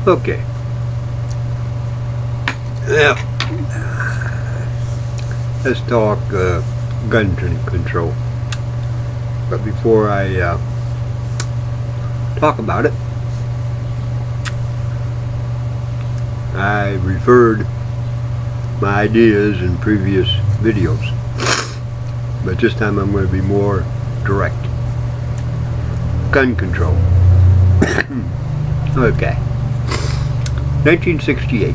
Okay. Now, let's talk gun control. But before I talk about it, I referred my ideas in previous videos, but this time I'm going to be more direct. Gun control. Okay. 1968.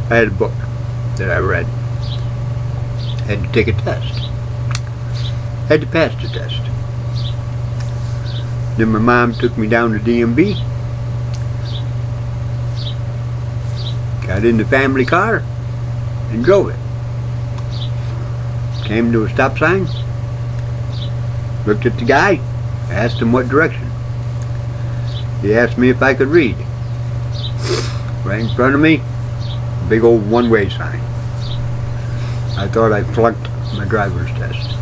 I had a book that I read. Had to take a test. Had to pass the test. Then my mom took me down to DMV. Got in the family car and drove it. Came to a stop sign. Looked at the guy. Asked him what direction. He asked me if I could read. Right in front of me, big old one-way sign. I thought I flunked my driver's test.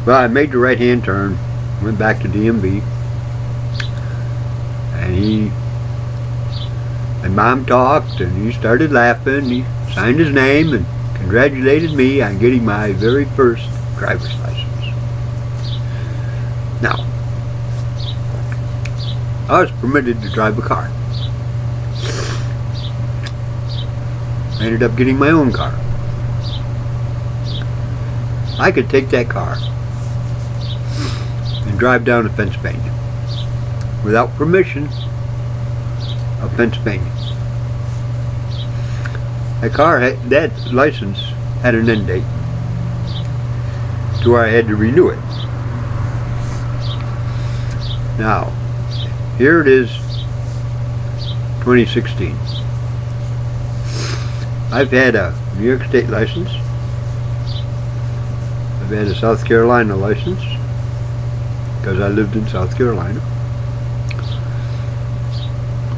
Well, I made the right-hand turn, went back to DMV, and Mom talked, and he started laughing. He signed his name and congratulated me on getting my very first driver's license. Now, I was permitted to drive a car. I ended up getting my own car. I could take that car and drive down to Pennsylvania without permission of Pennsylvania. That license had an end date to where I had to renew it. Now, here it is, 2016. I've had a New York State license. I've had a South Carolina license because I lived in South Carolina.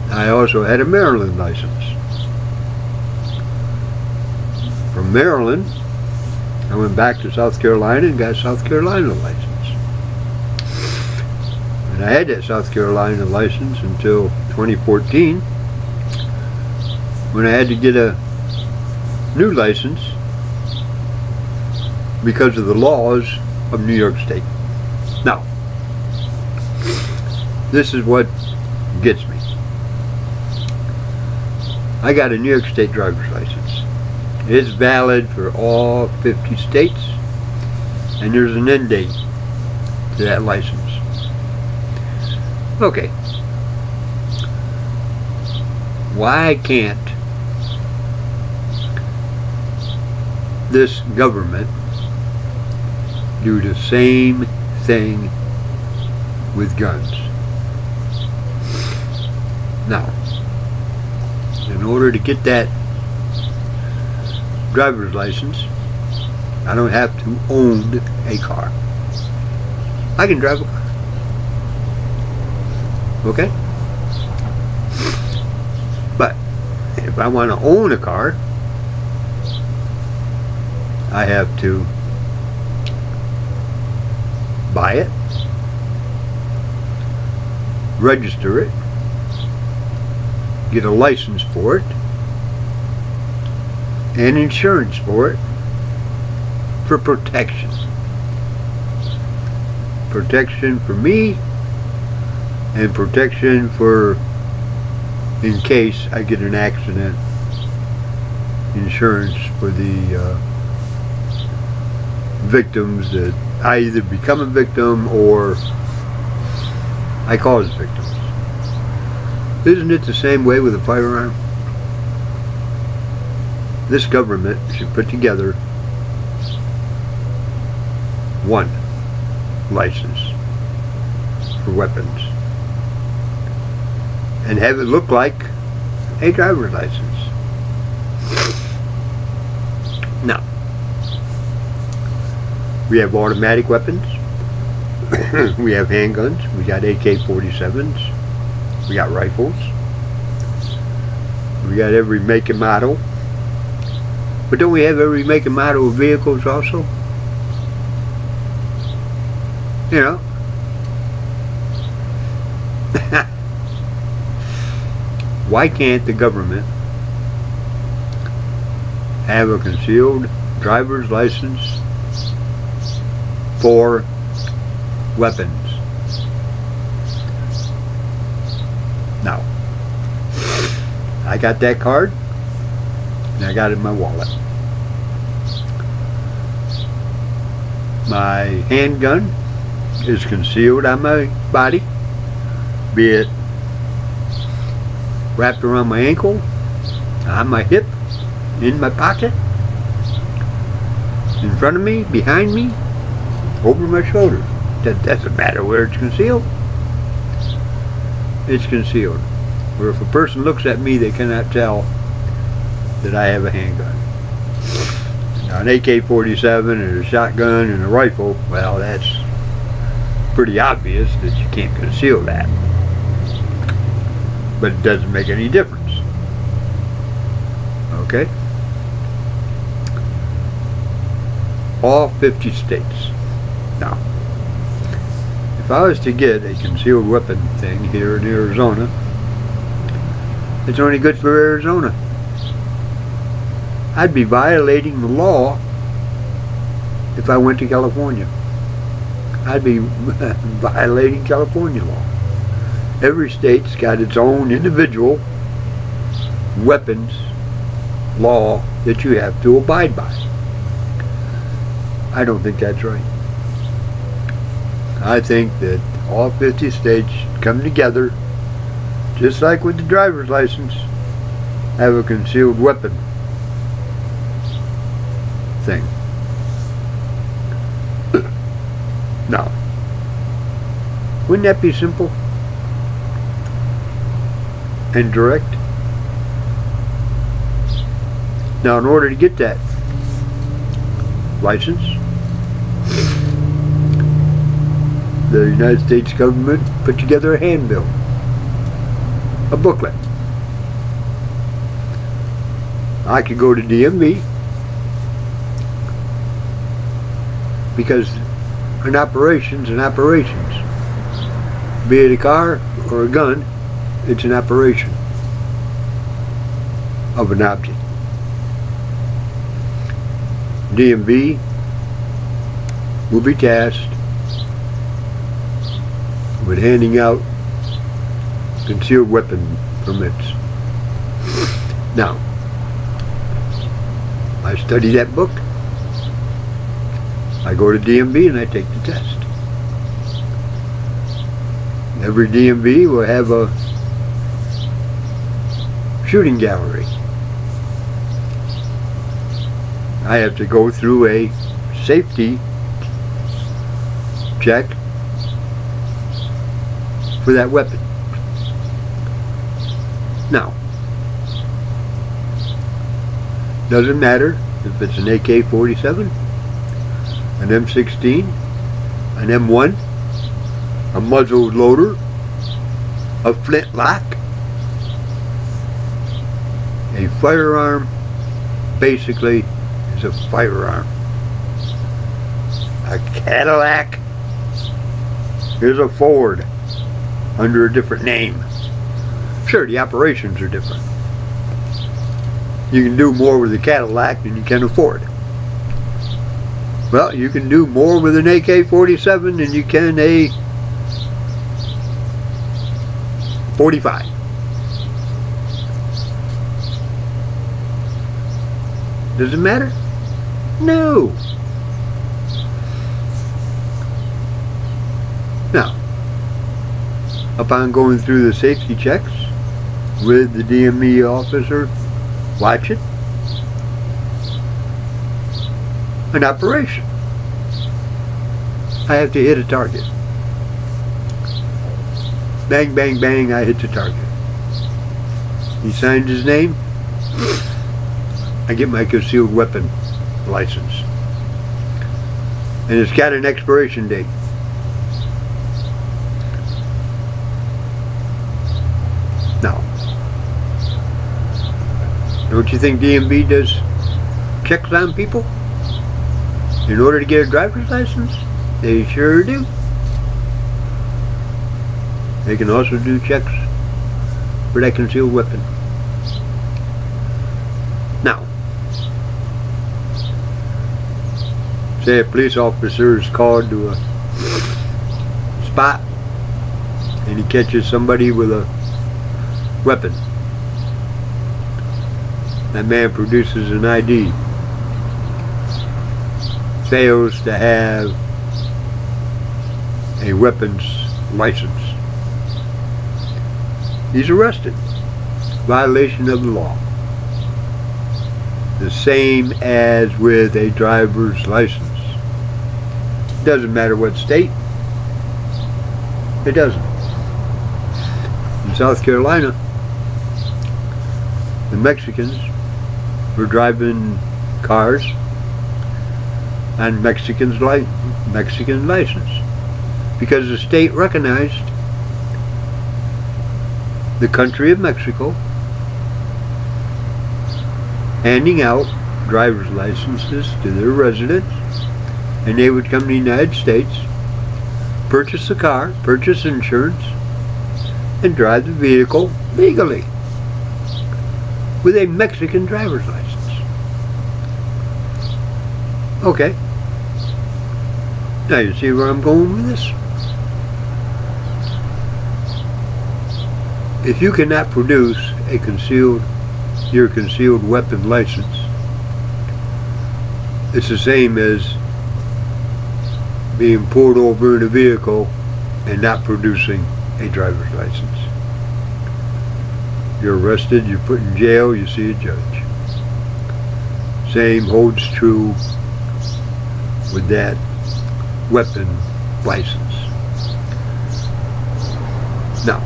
I also had a Maryland license. From Maryland, I went back to South Carolina and got a South Carolina license. And I had that South Carolina license until 2014 when I had to get a new license because of the laws of New York State. Now, this is what gets me. I got a New York State driver's license. It's valid for all 50 states, and there's an end date to that license. Okay. Why can't this government do the same thing with guns? Now, in order to get that driver's license, I don't have to own a car. I can drive a car. Okay? But if I want to own a car, I have to buy it, register it, get a license for it, and insurance for it, for protection. Protection for me, and protection for in case I get an accident, insurance for the victims that I either become a victim or I cause victims. Isn't it the same way with a firearm? This government should put together one license for weapons and have it look like a driver's license. Now, we have automatic weapons, we have handguns, we got AK-47s, we got rifles, we got every make and model. But don't we have every make and model of vehicles also? You know? Why can't the government have a concealed driver's license for weapons? Now, I got that card and I got it in my wallet. My handgun is concealed on my body, be it wrapped around my ankle, on my hip, in my pocket, in front of me, behind me, over my shoulder. That doesn't matter where it's concealed. It's concealed. Where if a person looks at me, they cannot tell that I have a handgun. Now, an AK-47 and a shotgun and a rifle, well, that's pretty obvious that you can't conceal that. But it doesn't make any difference. Okay? All 50 states. Now, if I was to get a concealed weapon thing here in Arizona, it's only good for Arizona. I'd be violating the law if I went to California. I'd be violating California law. Every state's got its own individual weapons law that you have to abide by. I don't think that's right. I think that all 50 states come together, just like with the driver's license, have a concealed weapon thing. Now, wouldn't that be simple and direct? Now, in order to get that license, the United States government put together a handbill, a booklet. I could go to DMV because an operation's an operations. Be it a car or a gun, it's an operation of an object. DMV will be tasked with handing out concealed weapon permits. Now, I study that book, I go to DMV and I take the test. Every DMV will have a shooting gallery. I have to go through a safety check for that weapon. Now, doesn't matter if it's an AK-47, an M16, an M1, a muzzle loader, a flintlock. A firearm basically is a firearm. A Cadillac is a Ford under a different name. Sure, the operations are different. You can do more with a Cadillac than you can a Ford. Well, you can do more with an AK-47 than you can a 45. Does it matter? No. Now, upon going through the safety checks with the DMV officer watching, an operation, I have to hit a target. Bang, bang, bang, I hit the target. He signs his name, I get my concealed weapon license. And it's got an expiration date. Now, don't you think DMV does checks on people in order to get a driver's license? They sure do. They can also do checks for that concealed weapon. Now, say a police officer is called to a spot and he catches somebody with a weapon. That man produces an ID, fails to have a weapons license. He's arrested. Violation of the law. The same as with a driver's license. Doesn't matter what state. It doesn't. In South Carolina, the Mexicans were driving cars on Mexican license because the state recognized the country of Mexico handing out driver's licenses to their residents, and they would come to the United States, purchase a car, purchase insurance, and drive the vehicle legally with a Mexican driver's license. Okay. Now you see where I'm going with this? If you cannot produce your concealed weapon license, it's the same as being pulled over in a vehicle and not producing a driver's license. You're arrested, you're put in jail, you see a judge. Same holds true with that weapon license. Now,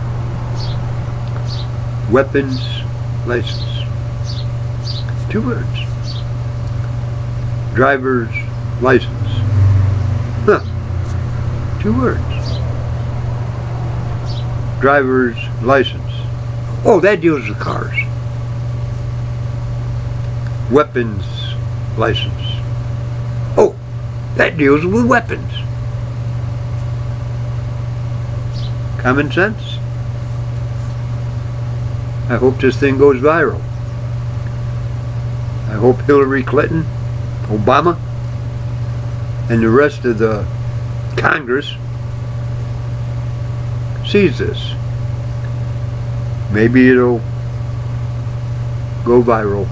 weapons license. 2 words. Driver's license. Huh. 2 words. Driver's license. Oh, that deals with cars. Weapons license. Oh, that deals with weapons. Common sense? I hope this thing goes viral. I hope Hillary Clinton, Obama, and the rest of the Congress sees this. Maybe it'll go viral.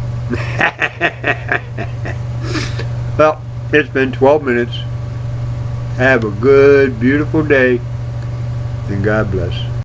Well, it's been 12 minutes. Have a good, beautiful day, and God bless.